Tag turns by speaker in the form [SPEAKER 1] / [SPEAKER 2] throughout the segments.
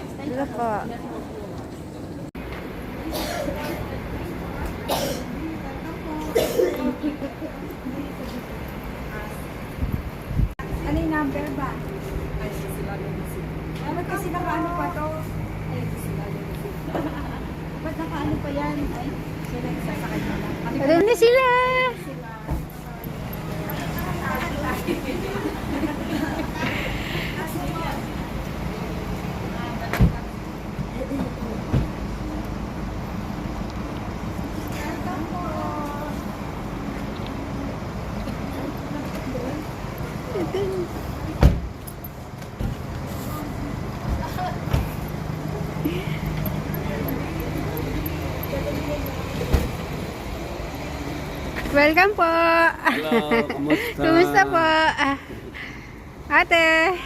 [SPEAKER 1] Ito po.
[SPEAKER 2] Ano yung number ba? Dapat kasi nakaano pa to? Ba't nakaano pa yan? Ay, sila sasakay na lang.
[SPEAKER 1] Doon na sila. Welcome po.
[SPEAKER 3] Hello, kumusta?
[SPEAKER 1] Kumusta po? Ate.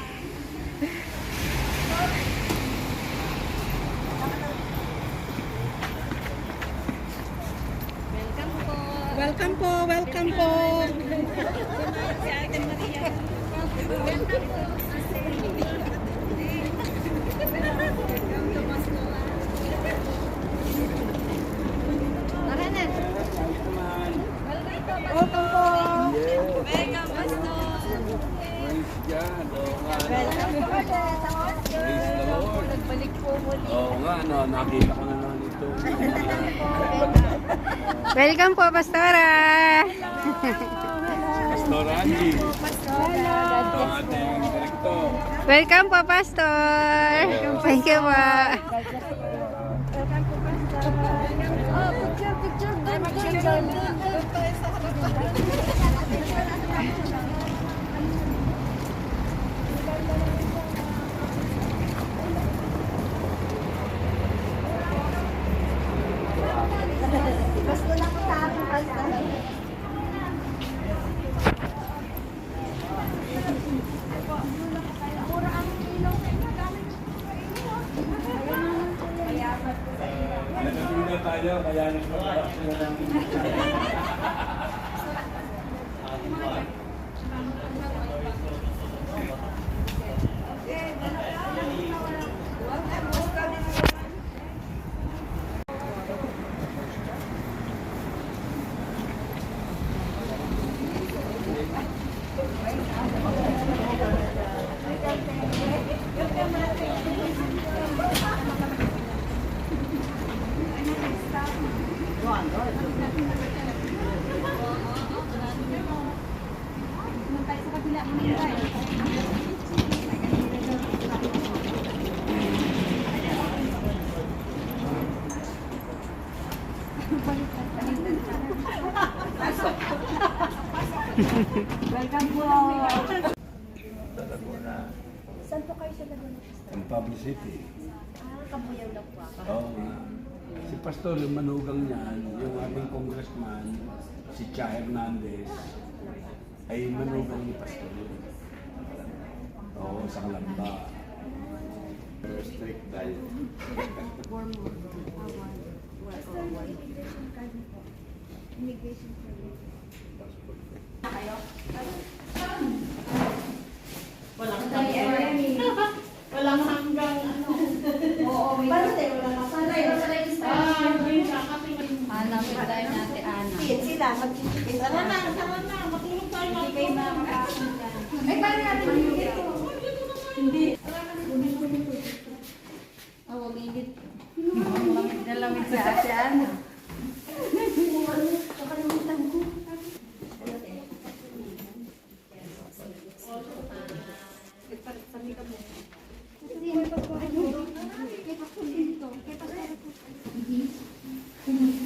[SPEAKER 2] Welcome po, welcome po. Welcome po.
[SPEAKER 3] Yan, oo nga.
[SPEAKER 2] Welcome po.
[SPEAKER 3] Praise the Lord.
[SPEAKER 2] Nagbalik po muli.
[SPEAKER 3] Oo nga, no, nakita ko na naman ito.
[SPEAKER 1] Welcome po, Pastora.
[SPEAKER 3] Pastor Angie.
[SPEAKER 2] Hello.
[SPEAKER 3] Ito ang ating direktor.
[SPEAKER 1] Welcome po, Pastor. Thank you po.
[SPEAKER 2] Welcome po, Pastor. Oh, picture. Gusto lang ko sa akin, Pastor.
[SPEAKER 3] Nagpapinda tayo, kaya nagpapalak sila ng
[SPEAKER 2] Welcome po. Saan po kayo sa Laguna?
[SPEAKER 3] ang publicity.
[SPEAKER 2] Kabuyaw lang po ako.
[SPEAKER 3] Oo nga. Si Pastor, yung manugang niyan, yung ating congressman, si Cha Hernandez, ay manugang ni Pastor yun. Oo, sa Kalamba. Strict diet.
[SPEAKER 2] Immigration permit.
[SPEAKER 4] Walang hanggang ano.
[SPEAKER 2] Oo, may birthday. Wala na sana.
[SPEAKER 4] Anak, tayo natin, anak.
[SPEAKER 2] Sila, mag-chichipin.
[SPEAKER 4] Tara na, matulog tayo.
[SPEAKER 2] Hindi kayo makakapunta.
[SPEAKER 4] Ay, paano natin magigit? Hindi. Oo, ligit. Lamig na lamig sa asyan.
[SPEAKER 2] Nakalimutan ko. Hindi.